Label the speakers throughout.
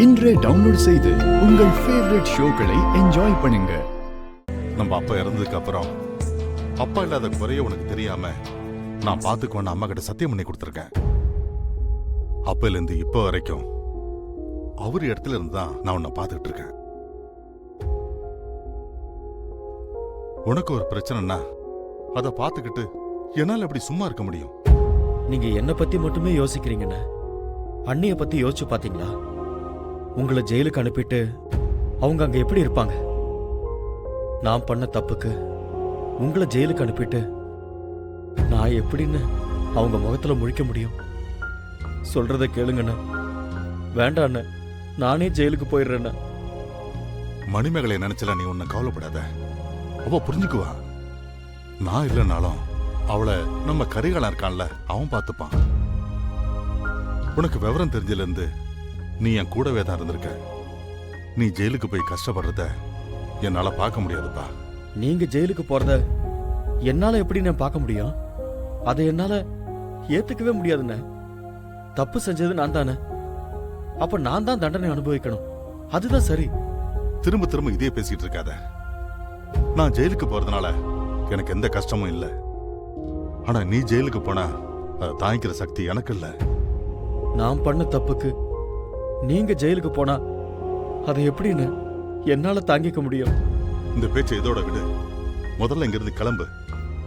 Speaker 1: இன்றே டவுன்லோட் செய்து உங்கள் ஃபேவரட் ஷோக்களை என்ஜாய் பண்ணுங்க.
Speaker 2: நம்ம அப்பா இறந்ததுக்கு அப்புறம் அப்பா இல்லாத குறைய உனக்கு தெரியாம நான் பாத்துக்கோன்னு அம்மா கிட்ட சத்தியம் பண்ணி கொடுத்துருக்கேன். அப்பையில இருந்து இப்ப வரைக்கும் அவரு இடத்துல இருந்து தான் நான் உன்னை பாத்துக்கிட்டு இருக்கேன். உனக்கு ஒரு பிரச்சனைனா அதை பாத்துக்கிட்டு என்னால எப்படி சும்மா இருக்க முடியும்?
Speaker 3: நீங்க என்ன பத்தி மட்டுமே யோசிக்கிறீங்கன்னு அண்ணிய பத்தி யோசிச்சு பாத்தீங்களா? உங்களை ஜெயிலுக்கு அனுப்பிட்டு அவங்க அங்க எப்படி இருப்பாங்க? நான் பண்ண தப்புக்கு உங்களை ஜெயிலுக்கு அனுப்பிட்டு நான் எப்படின்னு அவங்க முகத்துல முழிக்க முடியும்? சொல்றத கேளுங்கண்ண. வேண்டாம் அண்ண, நானே ஜெயிலுக்கு போயிடுறேண்ண.
Speaker 2: மணிமேகலை நினைச்சல நீ உன்னை கவலைப்படாத, அவ புரிஞ்சுக்குவா. நான் இல்லைனாலும் அவளை நம்ம கரிகாலன் இருக்கான்ல அவன் பார்த்துப்பான். உனக்கு விவரம் தெரிஞ்சல இருந்து நீ என் கூடவே தான் இருந்திருக்க. நீ ஜெயிலுக்கு போய் கஷ்டப்படுறத என்னால பார்க்க முடியாதுப்பா.
Speaker 3: நீங்க ஜெயிலுக்கு போறத என்னால எப்படி நான் பார்க்க முடியும்? அதை என்னால ஏத்துக்கவே முடியாதுண்ணே. தப்பு செஞ்சது நான் தானே, அப்ப நான் தான் தண்டனை அனுபவிக்கணும். அதுதான் சரி.
Speaker 2: திரும்ப திரும்ப இதே பேசிட்டு இருக்காத. நான் ஜெயிலுக்கு போறதுனால எனக்கு எந்த கஷ்டமும் இல்லை. ஆனா நீ ஜெயிலுக்கு போனா அதை தாங்கிக்கிற சக்தி எனக்கு இல்ல.
Speaker 3: நான் பண்ண தப்புக்கு நீங்க ஜெயிலுக்கு போனா அதை எப்படின்னு என்னால தாங்கிக்க முடியும்?
Speaker 2: இந்த பேச்சை இதோட விடு. முதல்ல இங்கிருந்து கிளம்பு.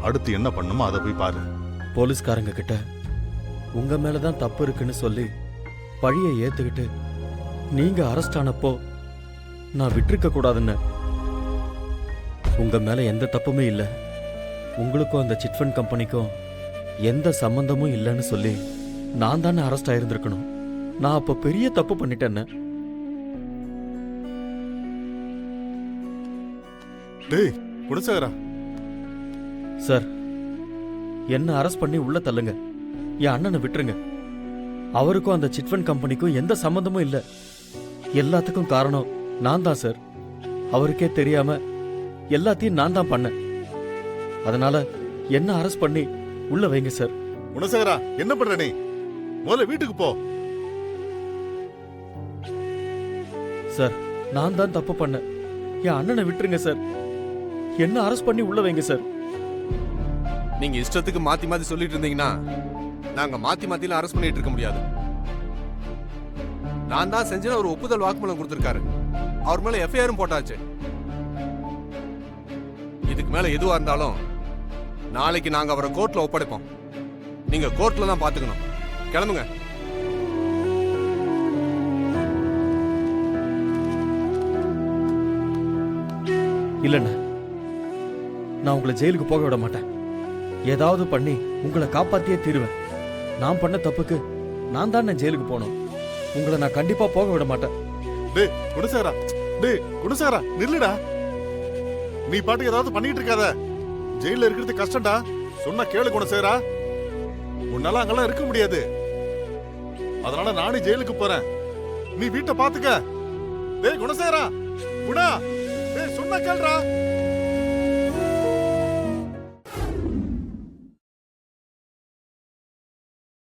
Speaker 2: அடுத்து என்ன பண்ணுமோ அதை போய் பாரு.
Speaker 3: போலீஸ்காரங்க கிட்ட உங்க மேலதான் தப்பு இருக்குன்னு சொல்லி பழிய ஏத்துக்கிட்டு நீங்க அரெஸ்ட் ஆனப்போ நான் விட்டிருக்க கூடாதுன்னு. உங்க மேல எந்த தப்புமே இல்ல, உங்களுக்கும் அந்த சிட்ஃபண்ட் கம்பெனிக்கும் எந்த சம்பந்தமும் இல்லைன்னு சொல்லி நான் தானே அரெஸ்ட் ஆயிருந்திருக்கணும். நான் அப்ப பெரிய தப்பு பண்ணிட்டேன்னு.
Speaker 2: டேய் குணசேகரா.
Speaker 3: சார், என்ன அரெஸ்ட் பண்ணி உள்ள தள்ளுங்க. என் அண்ணனை விட்டுருங்க. அவருக்கும் அந்த சிட்ஃபண்ட் கம்பெனிக்கும் எந்த சம்பந்தமும் இல்ல. எல்லாத்துக்கும் காரணம் நான் தான் சார். அவருக்கே தெரியாம எல்லாத்தையும் நான் தான் பண்ணேன். அதனால என்ன அரெஸ்ட் பண்ணி உள்ள வைங்க சார்.
Speaker 2: குணசேகரா, என்ன பண்ற நீ? முதல்ல வீட்டுக்கு போ.
Speaker 3: சார், நான் தான் தப்பு பண்ணேன். என் அண்ணனை விட்டுருங்க சார். என்ன அரெஸ்ட் பண்ணி உள்ள வைங்க சார்.
Speaker 4: நீங்க இஷ்டத்துக்கு மாத்தி மாத்தி சொல்லிட்டு இருந்தீங்கன்னா நாங்க மாத்தி மாத்தில அரெஸ்ட் பண்ணிட்டு இருக்க முடியாது. நான் தான் செஞ்ச ஒரு ஒப்புதல் வாக்குமூலம் கொடுத்திருக்காரு. அவர் மேல எஃப்ஐஆரும் போட்டாச்சு. இதுக்கு மேல எதுவா இருந்தாலும் நாளைக்கு நாங்க அவரை கோர்ட்ல ஒப்படைப்போம். நீங்க கோர்ட்ல தான் பாத்துக்கணும். கிளம்புங்க.
Speaker 3: இல்லண்ணா, நான் உங்களை ஜெயிலுக்கு போக விட மாட்டேன். ஏதாவது பண்ணி உங்களை காப்பாத்தியே தீருவேன். நான் பண்ண தப்புக்கு நான் தான் ஜெயிலுக்கு போகணும். உங்களை நான் கண்டிப்பா போக விட மாட்டேன்.
Speaker 2: டேய் குணசேகரா, டேய் குணசேகரா, நில்லுடா. நீ பாட்டுக்கு ஏதாவது பண்ணிட்டு இருக்காத. ஜெயில இருக்கிறது கஷ்டம்டா. சொன்னா கேளு குணசேகரா. உன்னால அங்கெல்லாம் இருக்க முடியாது. அதனால நானே ஜெயிலுக்கு போறேன். நீ வீட்டை பாத்துக்க. டேய் குணசேகரா, குணா, டேய் சொன்னா கேளுடா.